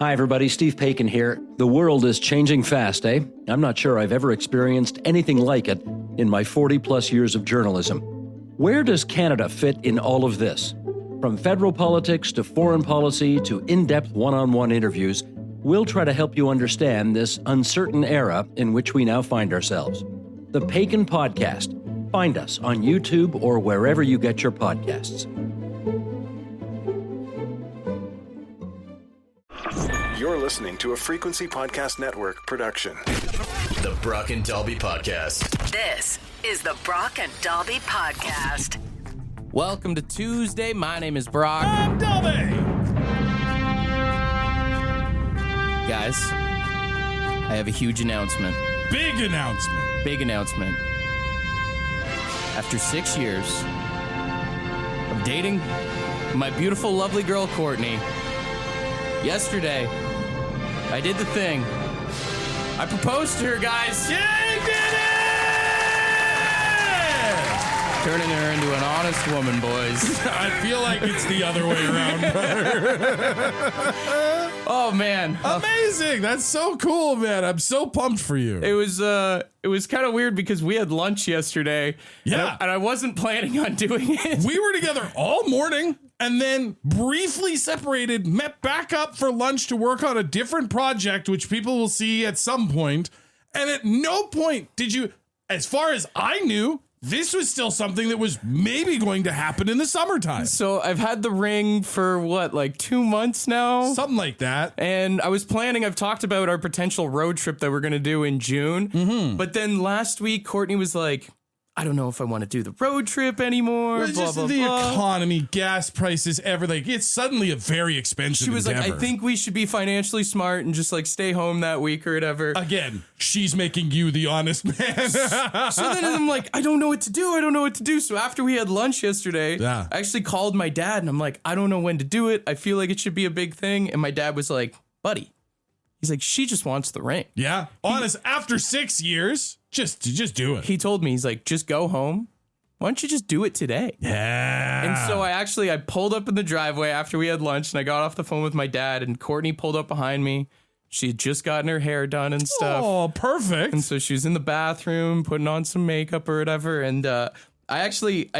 Hi, everybody. Steve Paikin here. The world is changing fast, eh? I'm not sure I've ever experienced anything like it in my 40-plus years of journalism. Where does Canada fit in all of this? From federal politics to foreign policy to in-depth one-on-one interviews, we'll try to help you understand this uncertain era in which we now find ourselves. The Paikin Podcast. Find us on YouTube or wherever you get your podcasts. You're listening to a Frequency Podcast Network production. The Brock and Dalby Podcast. This is the Brock and Dalby Podcast. Welcome to Tuesday. My name is Brock. I'm Dalby! Guys, I have a huge announcement. Big announcement. Big announcement. After 6 years of dating my beautiful, lovely girl, Courtney, yesterday, I did the thing. I proposed to her, guys. Yeah, you did it! Turning her into an honest woman, boys. I feel like it's the other way around, brother. Oh, man. Amazing. That's so cool, man. I'm so pumped for you. It was kind of weird because we had lunch yesterday. Yeah. And I wasn't planning on doing it. We were together all morning and then briefly separated, met back up for lunch to work on a different project, which people will see at some point. And at no point did you, as far as I knew, this was still something that was maybe going to happen in the summertime. So I've had the ring for like 2 months now? Something like that. And I was planning, I've talked about our potential road trip that we're going to do in June. Mm-hmm. But then last week, Courtney was like, I don't know if I want to do the road trip anymore. It's blah, just blah, the blah. economy, gas prices, everything. It's suddenly a very expensive She was endeavor. like, I think we should be financially smart and just like stay home that week or whatever. Again, she's making you the honest man. So then I'm like, I don't know what to do. So after we had lunch yesterday, Yeah. I actually called my dad and I'm like, I don't know when to do it. I feel like it should be a big thing. And my dad was like, buddy, he's like, she just wants the ring. Yeah. Honest, after 6 years, just do it. He told me, he's like, just go home. Why don't you just do it today? Yeah. And so I pulled up in the driveway after we had lunch and I got off the phone with my dad and Courtney pulled up behind me. She had just gotten her hair done and stuff. Oh, perfect. And so she was in the bathroom putting on some makeup or whatever. And I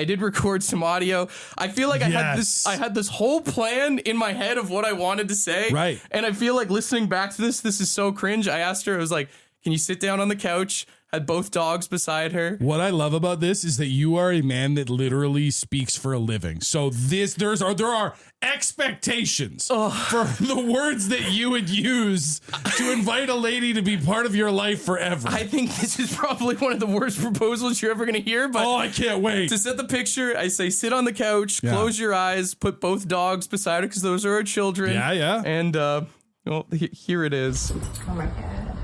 did record some audio. I feel like I had this whole plan in my head of what I wanted to say. Right. And I feel like listening back to this is so cringe. I asked her, I was like, can you sit down on the couch? Had both dogs beside her. What I love about this is that you are a man that literally speaks for a living. So there are expectations for the words that you would use to invite a lady to be part of your life forever. I think this is probably one of the worst proposals you're ever going to hear. But I can't wait. To set the picture, I say sit on the couch, close your eyes, put both dogs beside her because those are our children. Yeah, yeah. And here it is. Oh my god.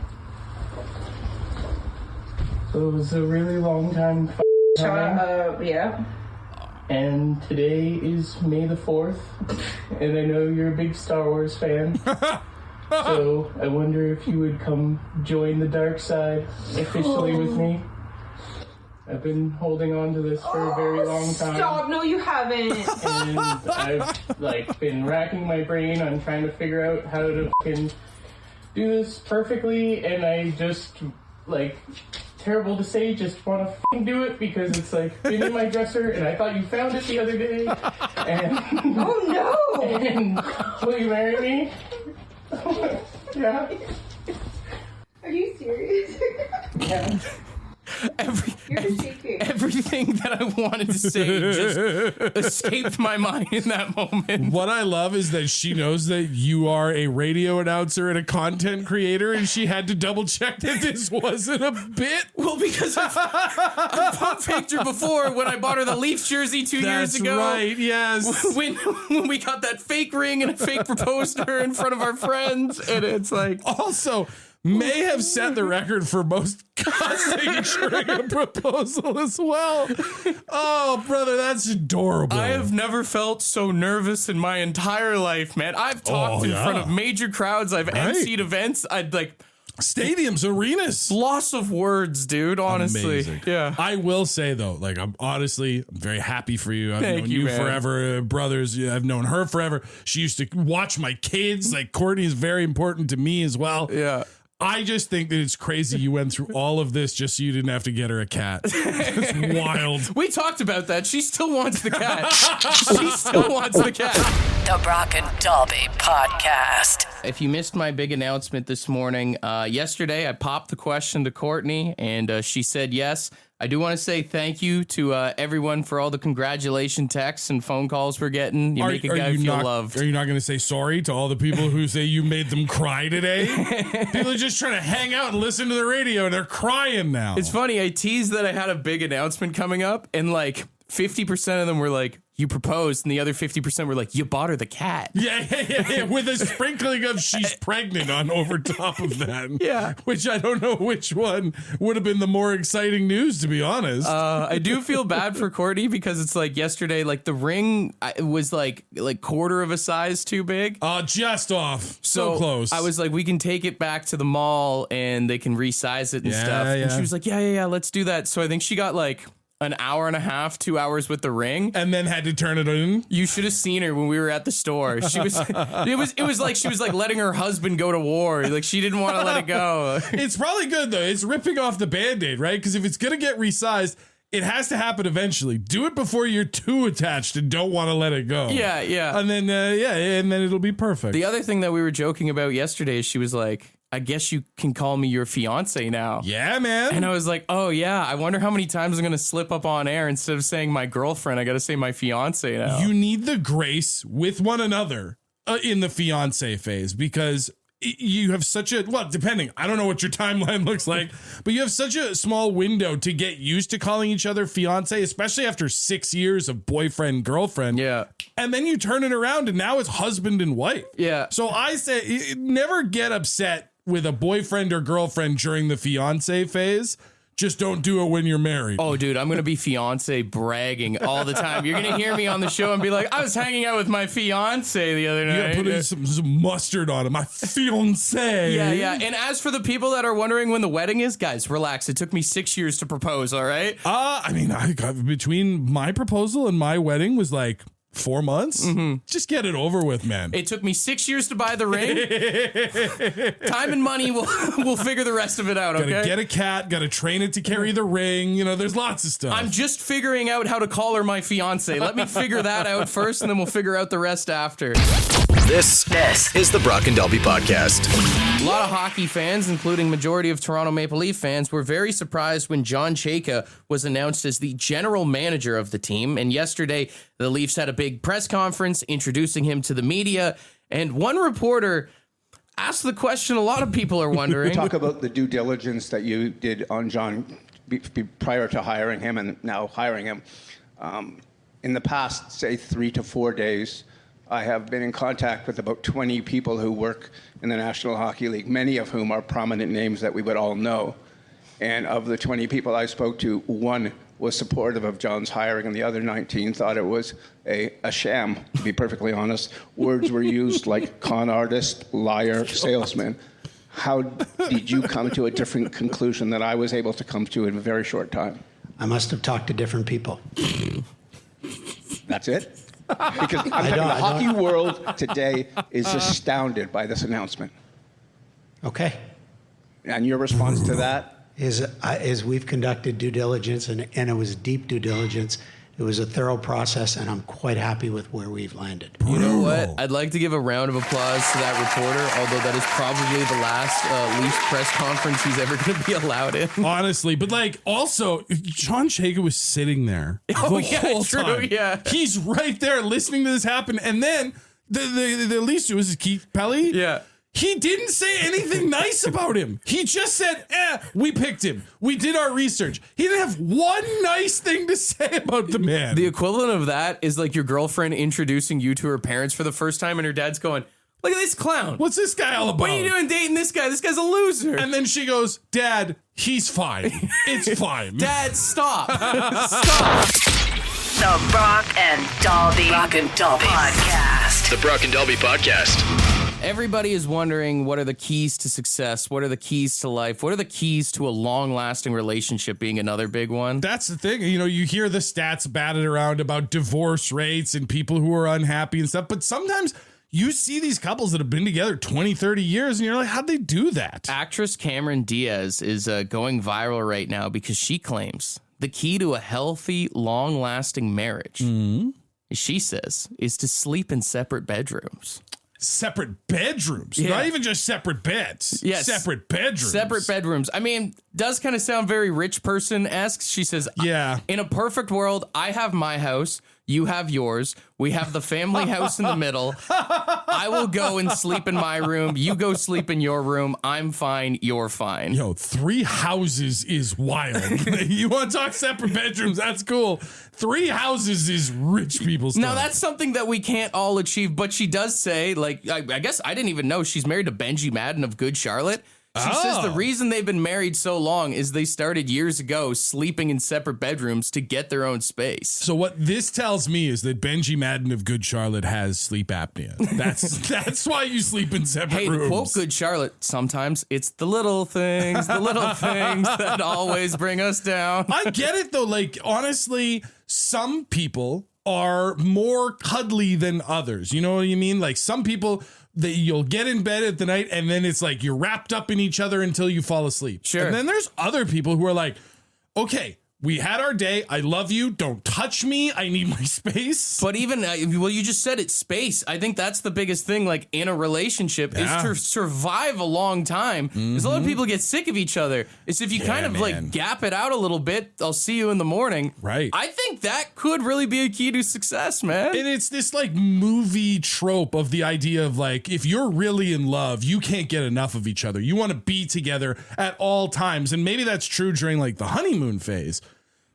So it was a really long time Yeah. and today is May the 4th, and I know you're a big Star Wars fan, so I wonder if you would come join the dark side officially with me. I've been holding on to this for a very long time. Stop! No, you haven't. And I've been racking my brain on trying to figure out how to fucking do this perfectly, and I just terrible to say, just want to do it because it's been in my dresser and I thought you found it the other day. And Oh no! and will you marry me? Yeah. Are you serious? Yeah. You're just shaking. Everything that I wanted to say just escaped my mind in that moment. What I love is that she knows that you are a radio announcer and a content creator, and she had to double check that this wasn't a bit. Well, because I pump faked her before when I bought her the Leafs jersey 2 years ago. That's right, yes. When we got that fake ring and a fake proposed to her in front of our friends, and it's like... Also, may have set the record for most cussing during a proposal as well. Oh, brother, that's adorable. I have never felt so nervous in my entire life, man. I've talked in front of major crowds. I've emceed events. Stadiums, arenas. Loss of words, dude, honestly. Amazing. Yeah. I will say, though, like, I'm very happy for you. I've Thank known you, you man. forever, brothers. I've known her forever. She used to watch my kids. Like, Courtney is very important to me as well. Yeah. I just think that it's crazy you went through all of this just so you didn't have to get her a cat. It's wild. We talked about that. She still wants the cat. She still wants the cat. The Brock and Dalby Podcast. If you missed my big announcement this morning, yesterday I popped the question to Courtney, and she said yes. I do want to say thank you to everyone for all the congratulation texts and phone calls we're getting. You make a guy feel loved. Are you not going to say sorry to all the people who say you made them cry today? People are just trying to hang out and listen to the radio, and they're crying now. It's funny. I teased that I had a big announcement coming up, and like 50% of them were like, you proposed, and the other 50% were like, you bought her the cat. Yeah. With a sprinkling of she's pregnant on over top of that. Yeah. Which I don't know which one would have been the more exciting news, to be honest. I do feel bad for Courtney because it's like yesterday, like the ring was like quarter of a size too big. Just off. So close. I was like, we can take it back to the mall and they can resize it and stuff. Yeah. And she was like, yeah, let's do that. So I think she got like an hour and a half, 2 hours with the ring, and then had to turn it in. You should have seen her when we were at the store. She was, it was like she was like letting her husband go to war. Like she didn't want to let it go. It's probably good though. It's ripping off the Band-Aid, right? Because if it's gonna get resized, it has to happen eventually. Do it before you're too attached and don't want to let it go. Yeah. And then and then it'll be perfect. The other thing that we were joking about yesterday is she was like, I guess you can call me your fiance now. Yeah, man. And I was like, oh, yeah, I wonder how many times I'm going to slip up on air. Instead of saying my girlfriend, I got to say my fiance now. You need the grace with one another in the fiance phase because you have such a, well, depending, I don't know what your timeline looks like, but you have such a small window to get used to calling each other fiance, especially after 6 years of boyfriend, girlfriend. Yeah. And then you turn it around and now it's husband and wife. Yeah. So I say never get upset with a boyfriend or girlfriend during the fiance phase. Just don't do it when you're married. Oh, dude, I'm going to be fiance bragging all the time. You're going to hear me on the show and be like, I was hanging out with my fiance the other night. You got to put some mustard on it. My fiance. Yeah. And as for the people that are wondering when the wedding is, guys, relax. It took me 6 years to propose, all right? I mean, I got between my proposal and my wedding was like 4 months. Mm-hmm. Just get it over with, man. It took me 6 years to buy the ring. Time and money, we'll figure the rest of it out, okay? Gotta get a cat, gotta train it to carry the ring. You know, there's lots of stuff. I'm just figuring out how to call her my fiance. Let me figure that out first, and then we'll figure out the rest after. This is the Brock and Dalby Podcast. A lot of hockey fans, including majority of Toronto Maple Leaf fans, were very surprised when John Chayka was announced as the general manager of the team. And yesterday, the Leafs had a big press conference introducing him to the media. And one reporter asked the question a lot of people are wondering. Talk about the due diligence that you did on John prior to hiring him and now hiring him. In the past, say, 3 to 4 days, I have been in contact with about 20 people who work in the National Hockey League, many of whom are prominent names that we would all know. And of the 20 people I spoke to, one was supportive of John's hiring, and the other 19 thought it was a sham, to be perfectly honest. Words were used like con artist, liar, salesman. How did you come to a different conclusion that I was able to come to in a very short time? I must have talked to different people. That's it? Because the hockey world today is astounded by this announcement. Okay. And your response to that? Is we've conducted due diligence, and it was deep due diligence. It was a thorough process, and I'm quite happy with where we've landed. You know what? I'd like to give a round of applause to that reporter, although that is probably the last Leafs press conference he's ever going to be allowed in. Honestly, but like also, John Chayka was sitting there the whole time. Yeah. He's right there listening to this happen, and then the Leafs, was Keith Pelly? Yeah. He didn't say anything nice about him. He just said, we picked him. We did our research. He didn't have one nice thing to say about the man. The equivalent of that is like your girlfriend introducing you to her parents for the first time, and her dad's going, look at this clown. What's this guy all about? What are you doing dating this guy? This guy's a loser. And then she goes, Dad, he's fine. It's fine. Dad, stop. Stop. The Brock and Dalby Podcast. The Brock and Dalby Podcast. Everybody is wondering, what are the keys to success? What are the keys to life? What are the keys to a long-lasting relationship being another big one? That's the thing. You know, you hear the stats batted around about divorce rates and people who are unhappy and stuff, but sometimes you see these couples that have been together 20, 30 years, and you're like, how'd they do that? Actress Cameron Diaz is going viral right now because she claims the key to a healthy, long-lasting marriage, she says, is to sleep in separate bedrooms. Separate bedrooms, Yeah. not even just separate beds. Yes. Separate bedrooms. Separate bedrooms. I mean, does kind of sound very rich person-esque. She says, Yeah. In a perfect world, I have my house, you have yours. We have the family house in the middle. I will go and sleep in my room. You go sleep in your room. I'm fine. You're fine. Yo, 3 houses is wild. You want to talk separate bedrooms? That's cool. 3 houses is rich people stuff. Now, that's something that we can't all achieve, but she does say, like, I guess I didn't even know she's married to Benji Madden of Good Charlotte. She says the reason they've been married so long is they started years ago sleeping in separate bedrooms to get their own space. So what this tells me is that Benji Madden of Good Charlotte has sleep apnea. That's why you sleep in separate rooms. To quote Good Charlotte, sometimes it's the little things that always bring us down. I get it though. Like, honestly, some people are more cuddly than others. You know what I mean? Like, some people that you'll get in bed at the night and then it's like you're wrapped up in each other until you fall asleep. Sure. And then there's other people who are like, okay, we had our day. I love you. Don't touch me. I need my space. But even, well, you just said it, space. I think that's the biggest thing, like, in a relationship, is to survive a long time. Because a lot of people get sick of each other. It's if you kind of, like, gap it out a little bit, I'll see you in the morning. Right. I think that could really be a key to success, man. And it's this, like, movie trope of the idea of, like, if you're really in love, you can't get enough of each other. You want to be together at all times. And maybe that's true during, like, the honeymoon phase.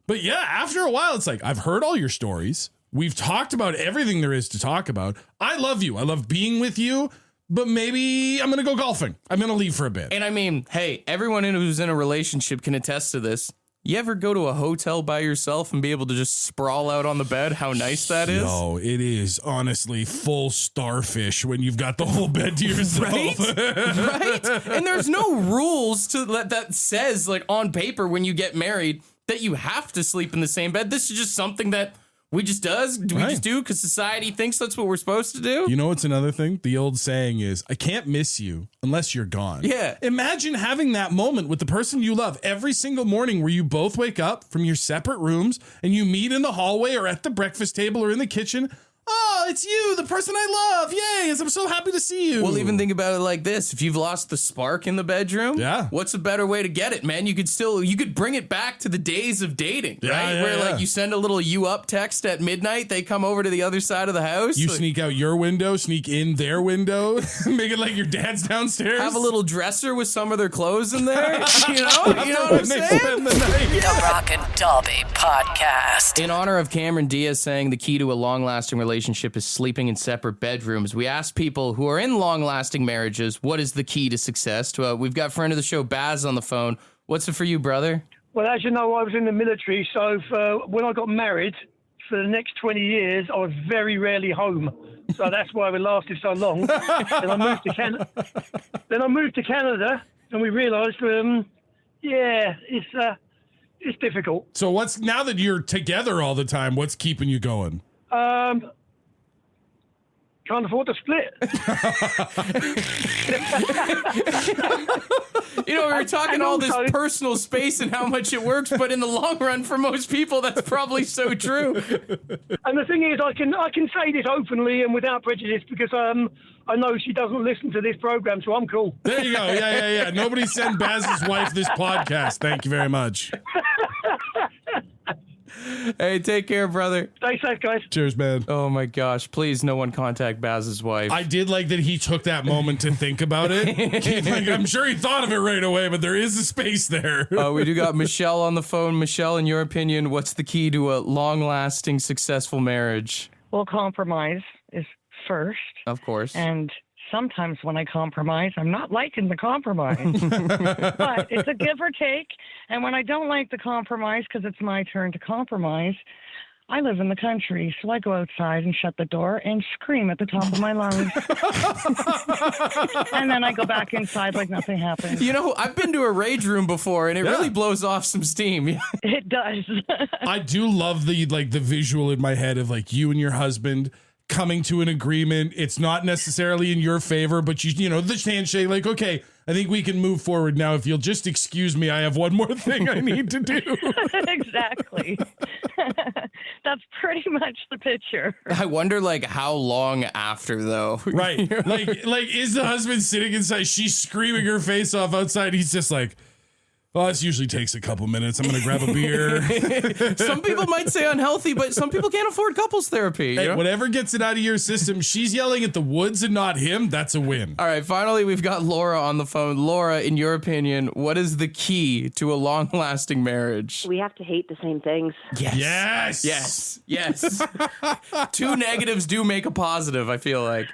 But yeah, after a while, it's like, I've heard all your stories. We've talked about everything there is to talk about. I love you. I love being with you. But maybe I'm going to go golfing. I'm going to leave for a bit. And I mean, hey, everyone who's in a relationship can attest to this. You ever go to a hotel by yourself and be able to just sprawl out on the bed? How nice that is. No, it is honestly full starfish when you've got the whole bed to yourself. Right? And there's no rules to that says, like, on paper when you get married that you have to sleep in the same bed. This is just something that we just just do because society thinks that's what we're supposed to do. You know what's another thing? The old saying is, I can't miss you unless you're gone. Yeah. Imagine having that moment with the person you love every single morning where you both wake up from your separate rooms and you meet in the hallway or at the breakfast table or in the kitchen. Oh, it's you, the person I love. Yay, I'm so happy to see you. Well, even think about it like this. If you've lost the spark in the bedroom, what's a better way to get it, man? You could bring it back to the days of dating, right? Where like you send a little you up text at midnight, they come over to the other side of the house. You sneak out your window, sneak in their window, make it like your dad's downstairs. Have a little dresser with some of their clothes in there. you know what I'm saying? The Brock and Dalby Podcast. In honor of Cameron Diaz saying the key to a long-lasting relationship is sleeping in separate bedrooms, we asked people who are in long-lasting marriages, what is the key to success? We've got friend of the show, Baz, on the phone. What's it for you, brother? Well, as you know, I was in the military, so when I got married, for the next 20 years, I was very rarely home. So that's why we lasted so long. Then I moved to Canada. And we realised, it's difficult. So now that you're together all the time, what's keeping you going? Can't afford to split. We were talking all this personal space and how much it works, but in the long run, for most people, that's probably so true. And the thing is, I can say this openly and without prejudice because I know she doesn't listen to this program, so I'm cool. There you go. Yeah. Nobody send Baz's wife this podcast. Thank you very much. Hey, take care, brother. Stay safe, guys. Cheers, man. Oh, my gosh. Please, no one contact Baz's wife. I did like that he took that moment to think about it. I'm sure he thought of it right away, but there is a space there. We do got Michelle on the phone. Michelle, in your opinion, what's the key to a long-lasting, successful marriage? Well, compromise is first. Of course. And sometimes when I compromise, I'm not liking the compromise. But it's a give or take. And when I don't like the compromise, because it's my turn to compromise, I live in the country, so I go outside and shut the door and scream at the top of my lungs. And then I go back inside like nothing happened. You know, I've been to a rage room before, and it really blows off some steam. It does. I do love the visual in my head of like you and your husband coming to an agreement. It's not necessarily in your favor, but you know, the handshake, like, okay, I think we can move forward now. If you'll just excuse me, I have one more thing I need to do. Exactly. That's pretty much the picture. I wonder, like, how long after, though? Right. like, is the husband sitting inside? She's screaming her face off outside. He's just like, well, this usually takes a couple minutes. I'm going to grab a beer. Some people might say unhealthy, but some people can't afford couples therapy. Hey, you know? whatever gets it out of your system, she's yelling at the woods and not him. That's a win. All right, finally, we've got Laura on the phone. Laura, in your opinion, what is the key to a long-lasting marriage? We have to hate the same things. Yes. Two negatives do make a positive, I feel like.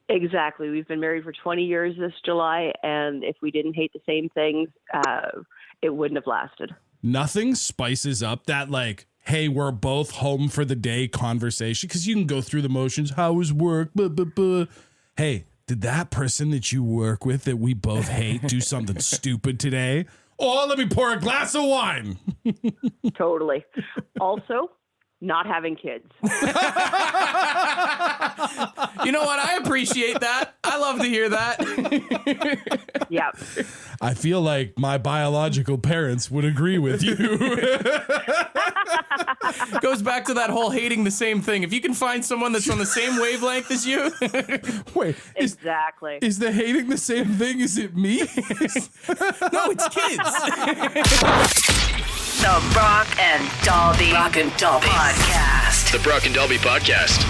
Exactly. We've been married for 20 years this July, and if we didn't hate the same things, it wouldn't have lasted. Nothing spices up that, like, hey, we're both home for the day conversation, because you can go through the motions. How was work? Hey, did that person that you work with that we both hate do something stupid today? Oh, let me pour a glass of wine. Totally. Also, not having kids. You know what? I appreciate that. I love to hear that. Yeah. I feel like my biological parents would agree with you. Goes back to that whole hating the same thing. If you can find someone that's on the same wavelength as you. Wait. Exactly. Is the hating the same thing? Is it me? No, it's kids. The Brock and Dalby Podcast. The Brock and Dalby Podcast.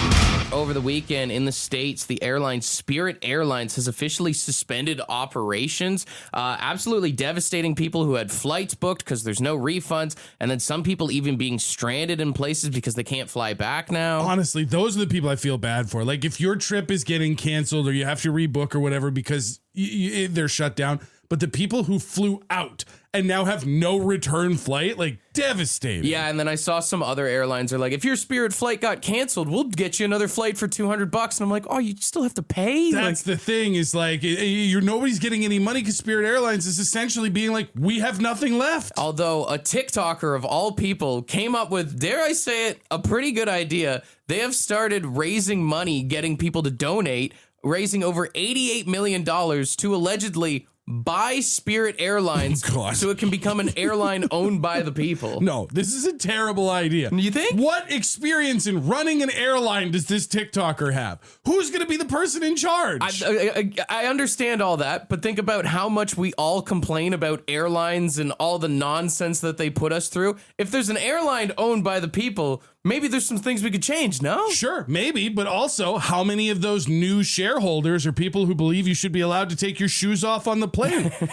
Over the weekend in the States, the airline Spirit Airlines has officially suspended operations, absolutely devastating people who had flights booked because there's no refunds, and then some people even being stranded in places because they can't fly back now. Honestly, those are the people I feel bad for. Like, if your trip is getting canceled or you have to rebook or whatever because they're shut down, but the people who flew out and now have no return flight, like, devastating. Yeah, and then I saw some other airlines are like, if your Spirit flight got canceled, we'll get you another flight for $200. And I'm like, oh, you still have to pay? That's the thing, is like, nobody's getting any money because Spirit Airlines is essentially being like, we have nothing left. Although a TikToker of all people came up with, dare I say it, a pretty good idea. They have started raising money, getting people to donate, raising over $88 million to allegedly buy Spirit Airlines so it can become an airline owned by the people. No, this is a terrible idea. You think? What experience in running an airline does this TikToker have? Who's going to be the person in charge? I understand all that, but think about how much we all complain about airlines and all the nonsense that they put us through. If there's an airline owned by the people, maybe there's some things we could change, no? Sure, maybe, but also, how many of those new shareholders are people who believe you should be allowed to take your shoes off on the plane?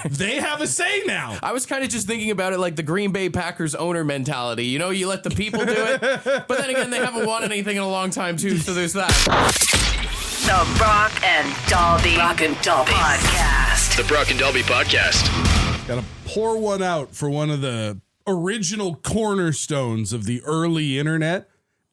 They have a say now. I was kind of just thinking about it like the Green Bay Packers owner mentality. You know, you let the people do it, but then again, they haven't won anything in a long time, too, so there's that. The Brock and Dalby Podcast. The Brock and Dalby Podcast. Gotta pour one out for one of the original cornerstones of the early internet.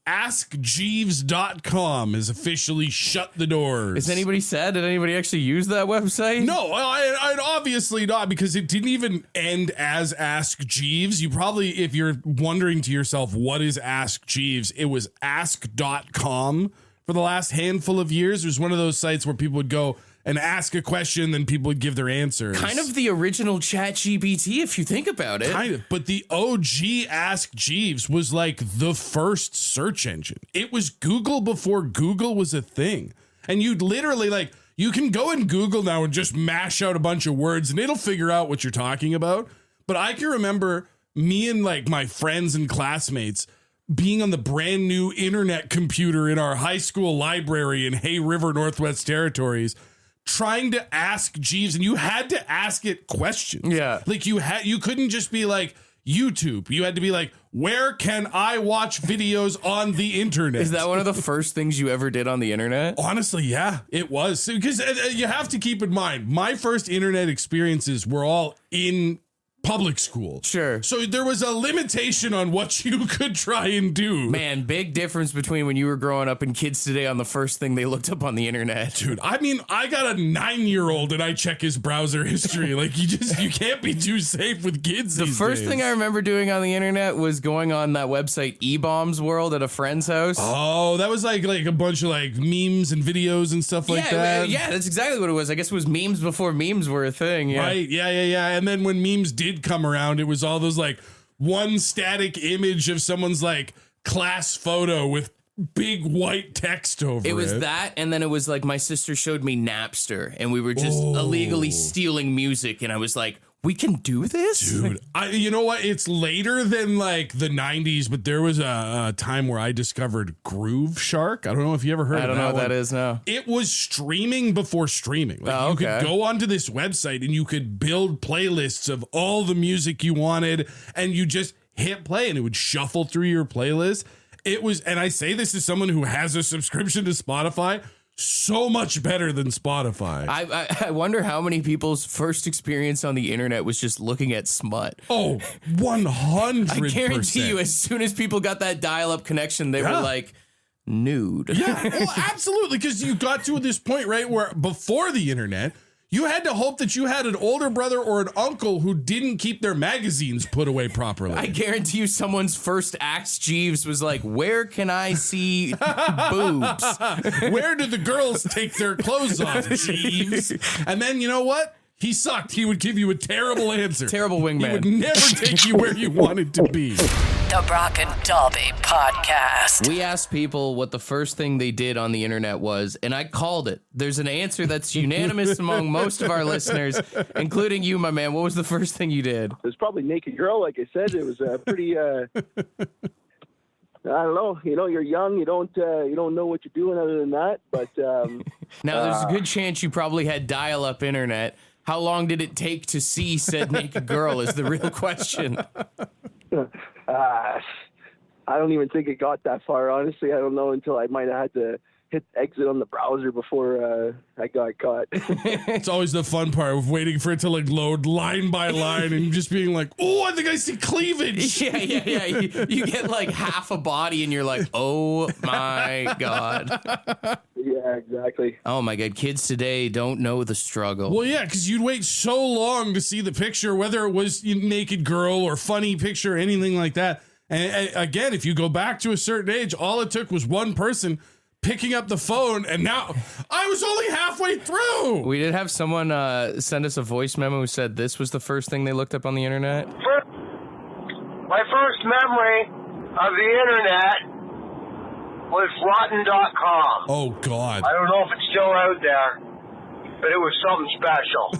AskJeeves.com has officially shut the doors. Is anybody sad? Did anybody actually use that website? No, I'd obviously not, because it didn't even end as Ask Jeeves. You probably, if you're wondering to yourself, what is Ask Jeeves? It was ask.com for the last handful of years. It was one of those sites where people would go and ask a question, then people would give their answers. Kind of the original ChatGPT, if you think about it. Kind of, but the OG Ask Jeeves was like the first search engine. It was Google before Google was a thing. And you'd literally, like, you can go in Google now and just mash out a bunch of words and it'll figure out what you're talking about. But I can remember me and, like, my friends and classmates being on the brand new internet computer in our high school library in Hay River, Northwest Territories, trying to ask Jeeves, and you had to ask it questions. Yeah. Like, you couldn't just be like YouTube. You had to be like, where can I watch videos on the internet? Is that one of the first things you ever did on the internet? Honestly, yeah, it was. Because you have to keep in mind, my first internet experiences were all in public school. Sure. So there was a limitation on what you could try and do. Man, big difference between when you were growing up and kids today on the first thing they looked up on the internet. Dude, I mean, I got a 9-year-old and I check his browser history. Like, you can't be too safe with kids The these first days. thing I remember doing on the internet was going on that website eBombs World at a friend's house. Oh, that was like a bunch of like memes and videos and stuff like that. Yeah, that's exactly what it was. I guess it was memes before memes were a thing. Yeah. Right, yeah. And then when memes did come around, it was all those like one static image of someone's like class photo with big white text over it. It was that, and then it was like my sister showed me Napster, and we were just illegally stealing music, and I was like, we can do this? Dude, you know what? It's later than like the 90s, but there was a time where I discovered Groove Shark. I don't know if you ever heard of that. I don't know what one. that is now. It was streaming before streaming. Like you could go onto this website and you could build playlists of all the music you wanted, and you just hit play and it would shuffle through your playlist. It was, and I say this as someone who has a subscription to Spotify, so much better than Spotify. I wonder how many people's first experience on the internet was just looking at smut. Oh, 100%. I guarantee you, as soon as people got that dial-up connection, they were like, nude. Yeah, well, absolutely, because you got to this point, right, where before the internet, you had to hope that you had an older brother or an uncle who didn't keep their magazines put away properly. I guarantee you someone's first Axe Jeeves was like, where can I see boobs? Where do the girls take their clothes off, Jeeves? And then, you know what? He sucked. He would give you a terrible answer. Terrible wingman. He would never take you where you wanted to be. The Brock and Dalby Podcast. We asked people what the first thing they did on the internet was, and I called it. There's an answer that's unanimous among most of our listeners, including you, my man. What was the first thing you did? It was probably Naked Girl, like I said. It was pretty... I don't know. You know, you're young. You don't know what you're doing other than that. But now, there's a good chance you probably had dial-up internet. How long did it take to see said naked girl is the real question. I don't even think it got that far, honestly. I don't know until I might have had to hit exit on the browser before I got caught. It's always the fun part of waiting for it to like load line by line and just being like, oh, I think I see cleavage. Yeah. You get like half a body and you're like, oh my God. Yeah, exactly. Oh my God. Kids today don't know the struggle. Well, yeah, because you'd wait so long to see the picture, whether it was naked girl or funny picture or anything like that. And again, if you go back to a certain age, all it took was one person picking up the phone, and now I was only halfway through. We did have someone send us a voice memo who said this was the first thing they looked up on the internet. My first memory of the internet was rotten.com. Oh, God. I don't know if it's still out there, but it was something special.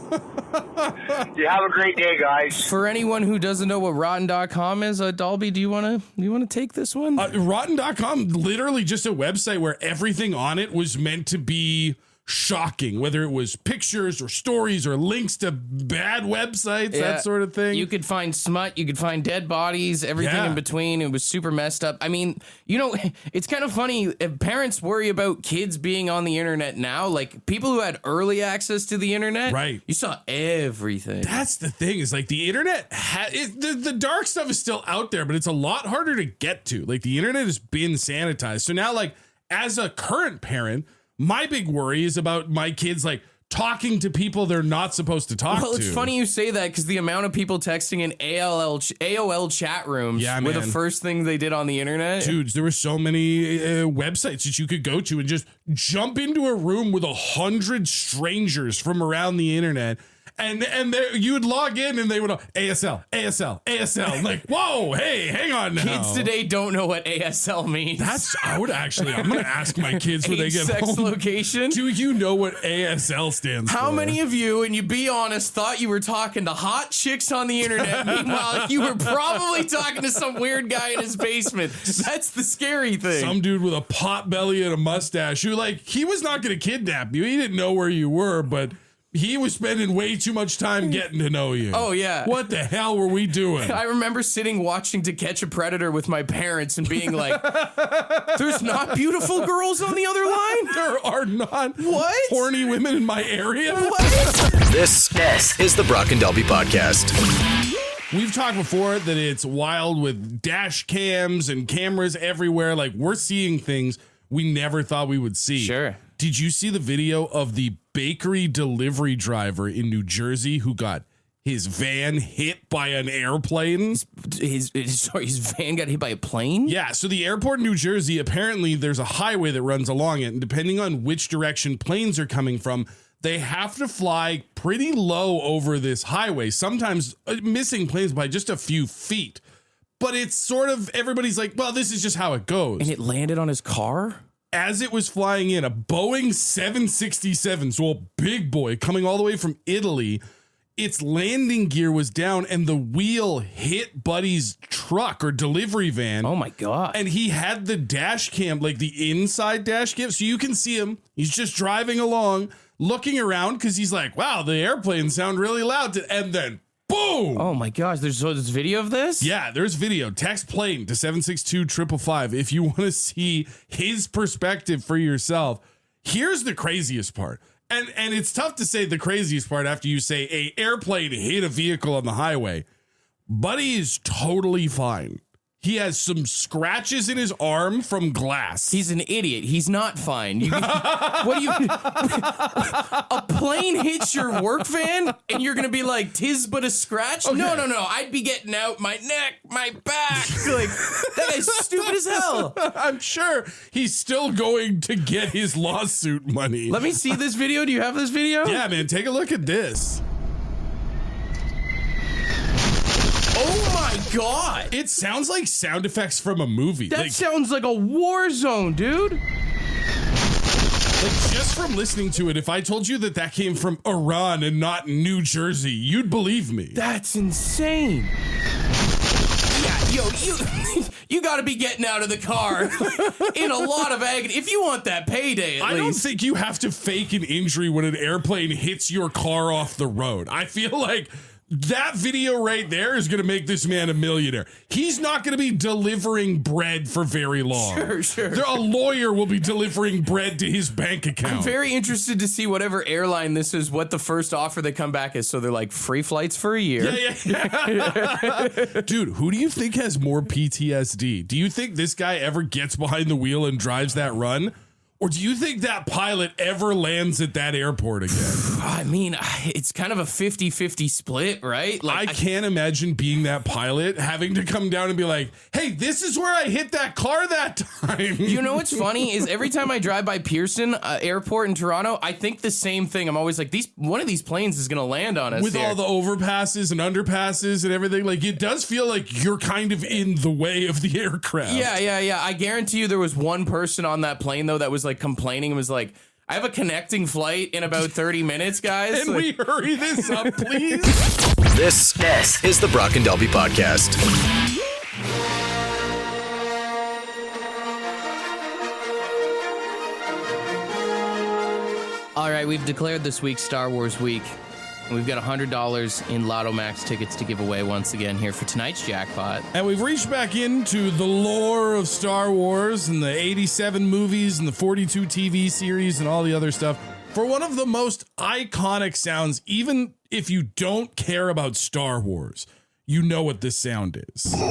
You have a great day, guys. For anyone who doesn't know what rotten.com is, Dalby, do you want to take this one? Rotten.com, literally just a website where everything on it was meant to be shocking, whether it was pictures or stories or links to bad websites, that sort of thing. You could find smut, you could find dead bodies, everything in between. It was super messed up. I mean, you know, it's kind of funny. If parents worry about kids being on the internet now, like people who had early access to the internet, right? You saw everything. That's the thing, is like the internet, the dark stuff is still out there, but it's a lot harder to get to. Like the internet has been sanitized. So now, like, as a current parent, my big worry is about my kids, like, talking to people they're not supposed to talk to. Well, it's funny you say that because the amount of people texting in AOL chat rooms were the first thing they did on the internet. Dudes, there were so many websites that you could go to and just jump into a room with 100 strangers from around the internet. And you would log in and they would ASL. I'm like, whoa, hey, hang on now. Kids today don't know what ASL means. I'm going to ask my kids when they get sex home. Location? Do you know what ASL stands for? How many of you, and you be honest, thought you were talking to hot chicks on the internet? Meanwhile, you were probably talking to some weird guy in his basement. That's the scary thing. Some dude with a pot belly and a mustache who, like, he was not going to kidnap you. He didn't know where you were, but he was spending way too much time getting to know you. Oh, yeah. What the hell were we doing? I remember sitting watching To Catch a Predator with my parents and being like, there's not beautiful girls on the other line? There are not what? horny women in my area? What? This is the Brock and Dalby Podcast. we've talked before that it's wild with dash cams and cameras everywhere. Like, we're seeing things we never thought we would see. Sure. Did you see the video of the bakery delivery driver in New Jersey who got his van hit by an airplane? His van got hit by a plane? Yeah, so the airport in New Jersey, apparently there's a highway that runs along it, and depending on which direction planes are coming from, they have to fly pretty low over this highway, sometimes missing planes by just a few feet. But it's sort of, everybody's like, well, this is just how it goes. And it landed on his car? As it was flying in, a Boeing 767, so a big boy coming all the way from Italy, its landing gear was down and the wheel hit Buddy's truck or delivery van. Oh my God. And he had the dash cam, like the inside dash cam. So you can see him. He's just driving along, looking around because he's like, wow, the airplanes sound really loud. And then boom. Oh my gosh. There's video of this? Yeah, there's video. Text plane to 762-555 if you want to see his perspective for yourself. Here's the craziest part. And it's tough to say the craziest part after you say a airplane hit a vehicle on the highway. Buddy is totally fine. He has some scratches in his arm from glass. He's an idiot. He's not fine. What do you... A plane hits your work van and you're going to be like, 'tis but a scratch? Okay. No. I'd be getting out my neck, my back. Like, that guy's stupid as hell. I'm sure he's still going to get his lawsuit money. Let me see this video. Do you have this video? Yeah, man. Take a look at this. Oh my God. It sounds like sound effects from a movie. That sounds like a war zone, dude. Like, just from listening to it, if I told you that came from Iran and not New Jersey, you'd believe me. That's insane. Yeah, you got to be getting out of the car in a lot of agony if you want that payday. I don't think you have to fake an injury when an airplane hits your car off the road. I feel like that video right there is going to make this man a millionaire. He's not going to be delivering bread for very long. Sure. A lawyer will be delivering bread to his bank account. I'm very interested to see whatever airline this is, what the first offer they come back is. So they're like, free flights for a year. Yeah. Dude, who do you think has more PTSD? Do you think this guy ever gets behind the wheel and drives that run? Or do you think that pilot ever lands at that airport again? I mean, it's kind of a 50-50 split, right? Like, I can't imagine being that pilot, having to come down and be like, hey, this is where I hit that car that time. You know what's funny is every time I drive by Pearson Airport in Toronto, I think the same thing. I'm always like, one of these planes is going to land on us. With here. all the overpasses and underpasses and everything, like, it does feel like you're kind of in the way of the aircraft. Yeah. I guarantee you there was one person on that plane, though, that was like complaining and was like, I have a connecting flight in about 30 minutes, guys. Can we hurry this up, please? This is the Brock and Dalby Podcast. All right, we've declared this week Star Wars Week. We've got $100 in Lotto Max tickets to give away once again here for tonight's jackpot. And we've reached back into the lore of Star Wars and the 87 movies and the 42 TV series and all the other stuff for one of the most iconic sounds. Even if you don't care about Star Wars, you know what this sound is. We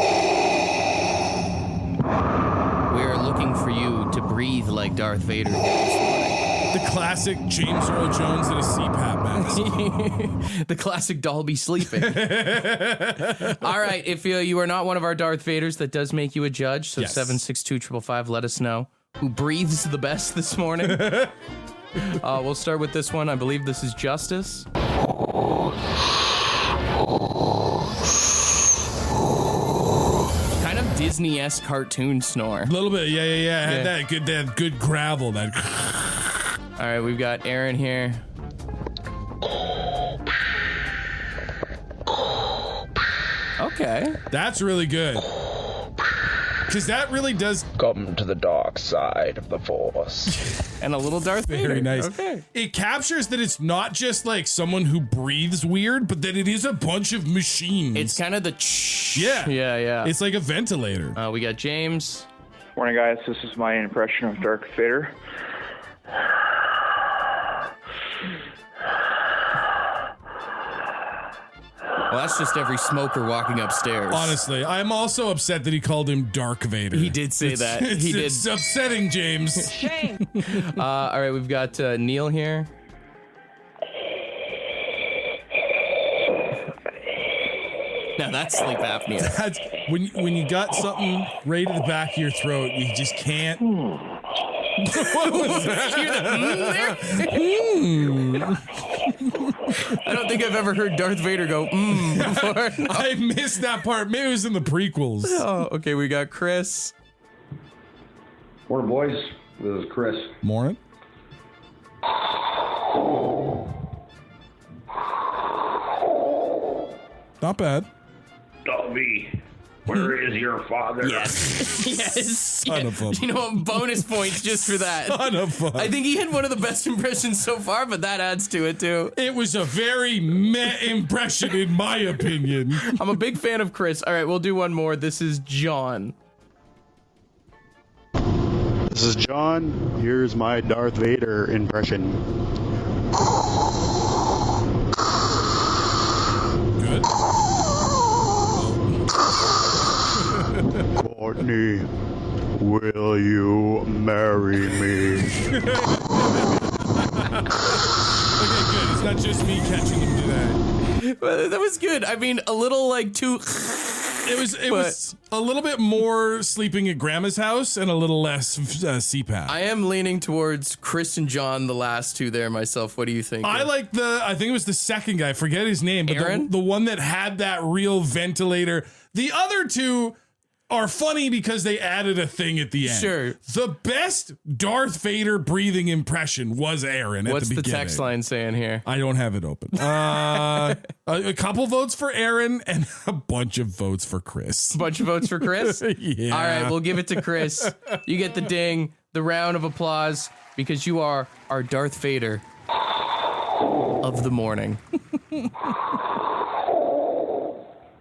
are looking for you to breathe like Darth Vader did this morning. The classic James Earl Jones in a CPAP mask. The classic Dalby sleeping. All right, if you are not one of our Darth Vaders, that does make you a judge. So 762-555, let us know who breathes the best this morning. We'll start with this one. I believe this is Justice. Kind of Disney-esque cartoon snore. A little bit, yeah. Had that good gravel. That. All right, we've got Aaron here. Okay. That's really good. Because that really does come to the dark side of the Force. And a little Darth Vader. Very nice. Okay. It captures that it's not just like someone who breathes weird, but that it is a bunch of machines. It's kind of the Yeah. It's like a ventilator. We got James. Morning, guys. This is my impression of Darth Vader. Well, that's just every smoker walking upstairs. Honestly, I'm also upset that he called him Dark Vader. He did say that. He did. It's upsetting, James. Shame. All right, we've got Neil here. Now that's sleep apnea. That's when you got something right at the back of your throat, you just can't. What was that? I don't think I've ever heard Darth Vader go before. I missed that part. Maybe it was in the prequels. Oh, okay, we got Chris. Morning, boys. This is Chris. Morning. Not bad. Dobby, where is your father? Yes. Yes. Son of a... You know what? Bonus points just for that. Son of a... I think he had one of the best impressions so far, but that adds to it, too. It was a very meh impression, in my opinion. I'm a big fan of Chris. All right, we'll do one more. This is John. This is John. Here's my Darth Vader impression. Good. Courtney, will you marry me? Okay, good. It's not just me catching him today. Well, that was good. I mean, a little like too... It was a little bit more sleeping at grandma's house and a little less CPAP. I am leaning towards Chris and John, the last two there myself. What do you think? I think it was the second guy. I forget his name, but the one that had that real ventilator. The other two are funny because they added a thing at the end. Sure. The best Darth Vader breathing impression was Aaron at What's the the beginning. text line saying here? I don't have it open. A couple votes for Aaron and a bunch of votes for Chris. A bunch of votes for Chris? Yeah. All right, we'll give it to Chris. You get the ding, the round of applause, because you are our Darth Vader of the morning.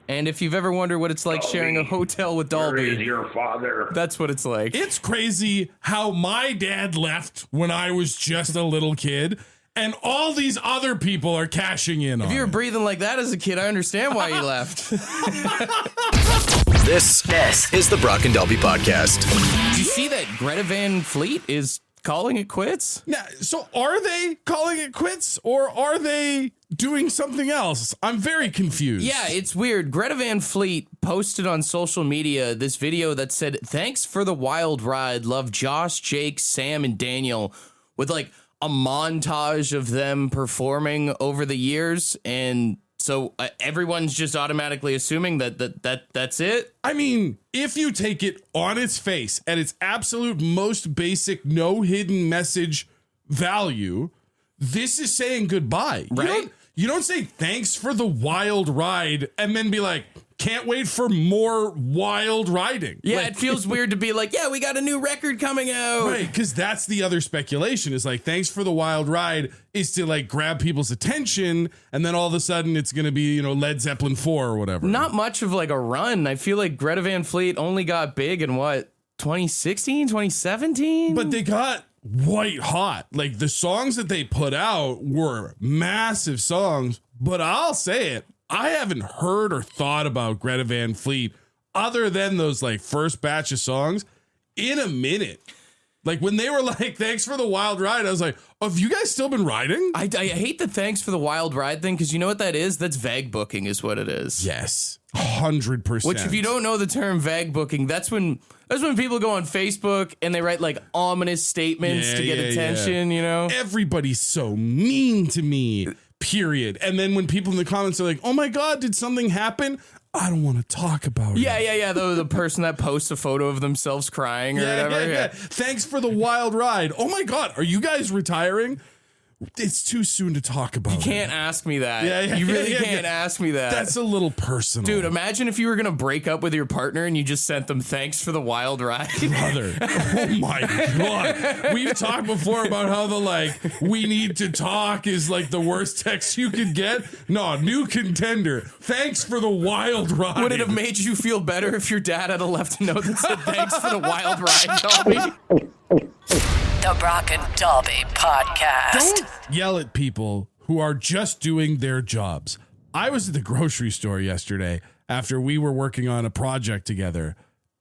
And if you've ever wondered what it's like sharing a hotel with Dolby, Where is your father? That's what it's like. It's crazy how my dad left when I was just a little kid, and all these other people are cashing in on If you were it. breathing like that as a kid, I understand why you left. This is the Brock and Dolby podcast. Did you see that Greta Van Fleet is calling it quits? Now, so are they calling it quits, or are they doing something else? I'm very confused. Yeah, it's weird. Greta Van Fleet posted on social media this video that said, "Thanks for the wild ride. Love Josh, Jake, Sam, and Daniel," with like a montage of them performing over the years. And so everyone's just automatically assuming that's it. I mean, if you take it on its face at its absolute most basic, no hidden message value, this is saying goodbye. Right? You don't say thanks for the wild ride and then be like, can't wait for more wild riding. Yeah, Like, it feels weird to be like, yeah, we got a new record coming out. right, because that's the other speculation is like, thanks for the wild ride is to like grab people's attention, and then all of a sudden it's going to be, Led Zeppelin 4 or whatever. Not much of like a run. I feel like Greta Van Fleet only got big in what, 2016, 2017? But they got white hot. Like the songs that they put out were massive songs, but I'll say it, I haven't heard or thought about Greta Van Fleet other than those like first batch of songs in a minute. Like when they were like, thanks for the wild ride, I was like, oh, have you guys still been riding? I hate the thanks for the wild ride thing, because you know what that is? That's vague booking is what it is. Yes. 100%. Which, if you don't know the term vague booking, that's when people go on Facebook and they write like ominous statements to get attention, Everybody's so mean to me, period. And then when people in the comments are like, oh my God, did something happen? I don't want to talk about it. Yeah. The person that posts a photo of themselves crying or whatever. Yeah. Thanks for the wild ride. Oh my God, are you guys retiring? It's too soon to talk about. You can't ask me that. You really can't ask me that. That's a little personal. Dude, imagine if you were going to break up with your partner and you just sent them thanks for the wild ride. Brother, oh my God. We've talked before about how we need to talk is like the worst text you could get. No, new contender. Thanks for the wild ride. Would it have made you feel better if your dad had left a note that said thanks for the wild ride, Dolby? The Brock and Dolby podcast. Don't yell at people who are just doing their jobs. I was at the grocery store yesterday after we were working on a project together,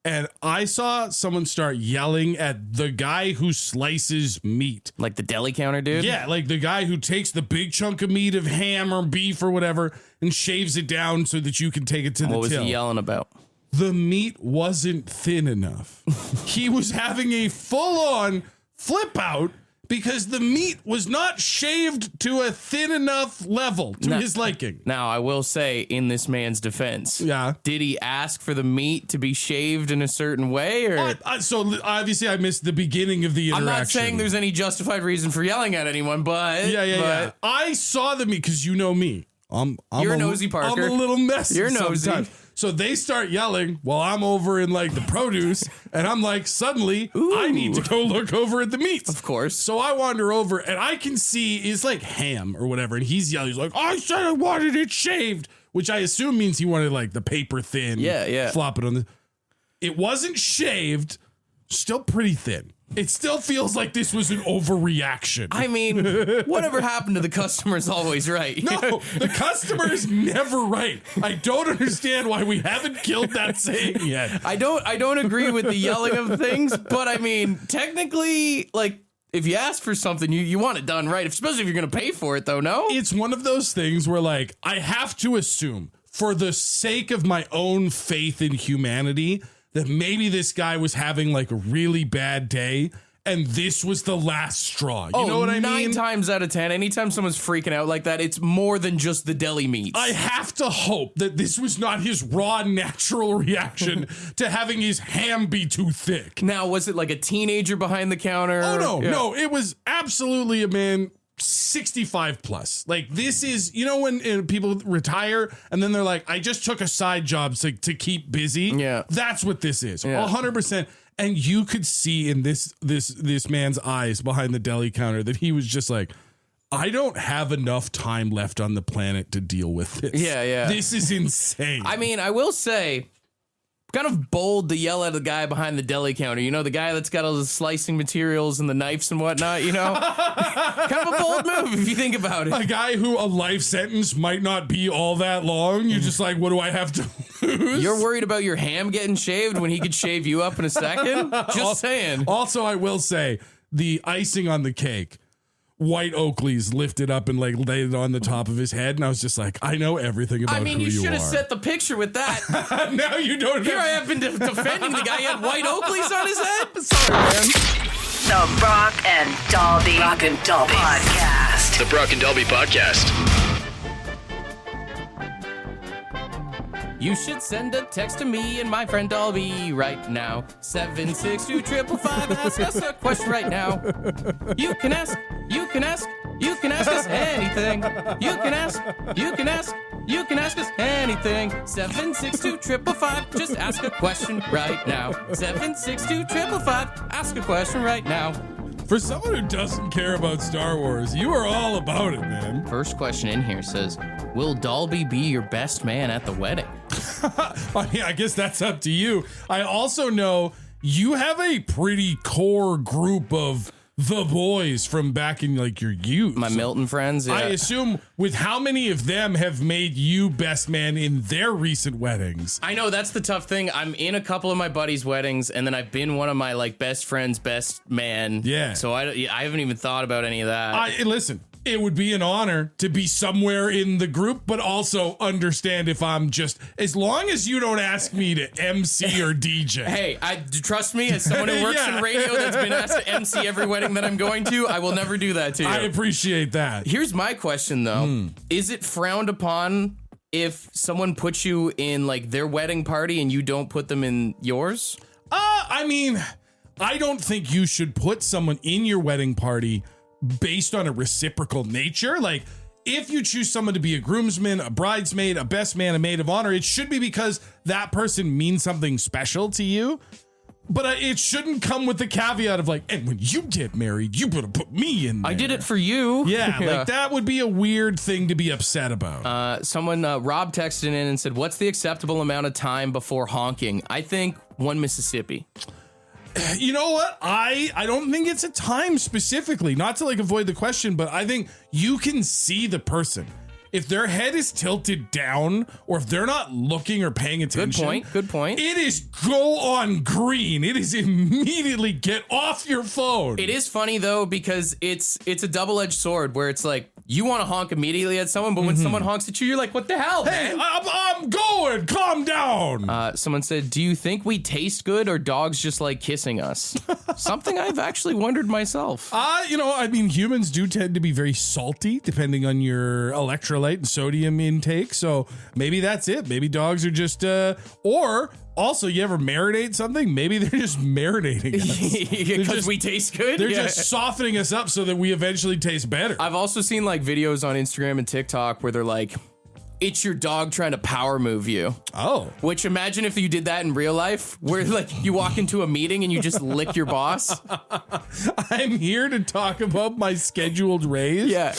and I saw someone start yelling at the guy who slices meat. Like the deli counter dude? Yeah, like the guy who takes the big chunk of meat of ham or beef or whatever and shaves it down so that you can take it to the till. What was he yelling about? The meat wasn't thin enough. He was having a full-on flip out because the meat was not shaved to a thin enough level to his liking. Now, I will say, in this man's defense, did he ask for the meat to be shaved in a certain way? Or so obviously I missed the beginning of the interaction. I'm not saying there's any justified reason for yelling at anyone, but... Yeah. I saw the meat because you know me. You're nosy, Parker. I'm a little messy. You're nosy. Sometimes. So they start yelling while I'm over in like the produce, and I'm like, suddenly I need to go look over at the meats. Of course. So I wander over, and I can see it's like ham or whatever, and he's yelling. He's like, I said I wanted it shaved, which I assume means he wanted like the paper thin. Yeah. Flop it on the. It wasn't shaved, still pretty thin. It still feels like this was an overreaction. I mean, whatever happened to the customer is always right. No, the customer is never right. I don't understand why we haven't killed that saying yet. I don't agree with the yelling of things, but I mean, technically, like, if you ask for something, you want it done right, especially if you're going to pay for it, though, no? It's one of those things where, like, I have to assume, for the sake of my own faith in humanity, that maybe this guy was having like a really bad day and this was the last straw. You know what I mean? 9 times out of 10, anytime someone's freaking out like that, it's more than just the deli meats. I have to hope that this was not his raw, natural reaction to having his ham be too thick. Now, was it like a teenager behind the counter? Oh, no. It was absolutely a man 65 plus. Like, this is, you know, when people retire and then they're like, I just took a side job to keep busy. Yeah. That's what this is. Yeah. 100%. And you could see in this man's eyes behind the deli counter that he was just like, I don't have enough time left on the planet to deal with this. Yeah. This is insane. I mean, I will say, kind of bold to yell at the guy behind the deli counter. You know, the guy that's got all the slicing materials and the knives and whatnot, you know? Kind of a bold move if you think about it. A guy who a life sentence might not be all that long. You're just like, what do I have to lose? You're worried about your ham getting shaved when he could shave you up in a second? Just saying. Also, I will say, the icing on the cake, white Oakley's lifted up and like laid it on the top of his head, and I was just like, I know everything about who you are. I mean, you should have set the picture with that. Now you don't. Here I have been defending the guy. He had white Oakleys on his head. Sorry, man. The Brock and Dalby Podcast. The Brock and Dalby Podcast. You should send a text to me and my friend Dalby right now. 762-555. Ask us a question right now. You can ask us anything. You can ask us anything. 762-555. Just ask a question right now. 762-555. Ask a question right now. For someone who doesn't care about Star Wars, you are all about it, man. First question in here says, will Dalby be your best man at the wedding? I mean, I guess that's up to you. I also know you have a pretty core group of the boys from back in like your youth. My Milton friends, yeah. I assume with how many of them have made you best man in their recent weddings? I know, that's the tough thing. I'm in a couple of my buddies' weddings, and then I've been one of my like best friends' best man. Yeah. So I haven't even thought about any of that. Listen, it would be an honor to be somewhere in the group, but also understand if I'm just, as long as you don't ask me to MC or DJ. Hey, trust me, as someone who works in radio that's been asked to MC every wedding that I'm going to, I will never do that to you. I appreciate that. Here's my question, though. Is it frowned upon if someone puts you in like their wedding party and you don't put them in yours? I mean, I don't think you should put someone in your wedding party based on a reciprocal nature. Like, if you choose someone to be a groomsman, a bridesmaid, a best man, a maid of honor, it should be because that person means something special to you. But it shouldn't come with the caveat of like, and when you get married, you better put me in there. I did it for you. Yeah, like that would be a weird thing to be upset about. Someone, Rob texted in and said, what's the acceptable amount of time before honking? I think 1 Mississippi. You know what? I don't think it's a time specifically, not to like avoid the question, but I think you can see the person. if their head is tilted down or if they're not looking or paying attention. Good point. It is go on green. It is immediately get off your phone. It is funny though, because it's a double-edged sword where it's like you want to honk immediately at someone, but when someone honks at you, you're like, what the hell, Hey, man? I'm going. Calm down. Someone said, do you think we taste good or dogs just like kissing us? Something I've actually wondered myself. Humans do tend to be very salty depending on your electrolyte and sodium intake. So maybe that's it. Maybe dogs are just, or also you ever marinate something? Maybe they're just marinating us. Because we taste good? They're just softening us up so that we eventually taste better. I've also seen like videos on Instagram and TikTok where they're like, it's your dog trying to power move you. Oh. Which, imagine if you did that in real life, where like you walk into a meeting and you just lick your boss. I'm here to talk about my scheduled raise. Yeah.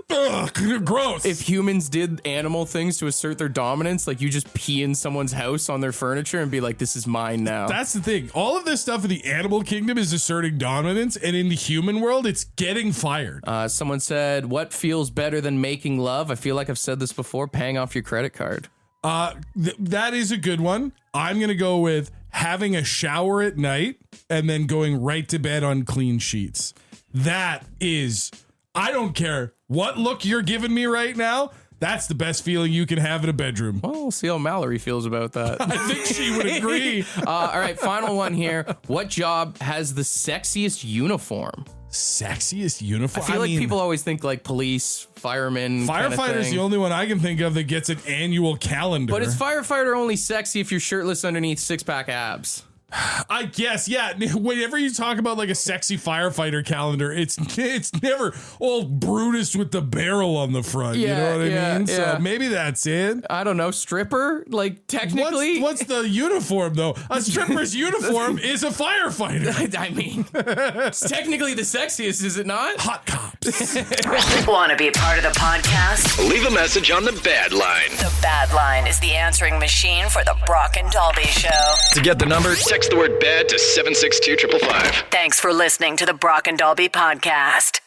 Ugh, gross. If humans did animal things to assert their dominance, like you just pee in someone's house on their furniture and be like, this is mine now. That's the thing. All of this stuff in the animal kingdom is asserting dominance, and in the human world, it's getting fired. Someone said, what feels better than making love? I feel like I've said this before, paying off your credit card. That is a good one. I'm going to go with having a shower at night and then going right to bed on clean sheets. That is, I don't care what look you're giving me right now. That's the best feeling you can have in a bedroom. Well, we'll see how Mallory feels about that. I think she would agree. All right, final one here. What job has the sexiest uniform? Sexiest uniform? I feel like people always think like police, firemen. Firefighter's the only one I can think of that gets an annual calendar. But is firefighter only sexy if you're shirtless underneath six-pack abs? I guess, yeah. Whenever you talk about like a sexy firefighter calendar, it's never old Brutus with the barrel on the front. You know what I mean? So maybe that's it. I don't know. Stripper? Like technically, what's the uniform though? A stripper's uniform is a firefighter. I mean, it's technically the sexiest, is it not? Hot cops. Want to be a part of the podcast? Leave a message on the Bad Line. The Bad Line is the answering machine for the Brock and Dalby Show. To get the number, text the word BAD to 762-555. Thanks for listening to the Brock and Dalby podcast.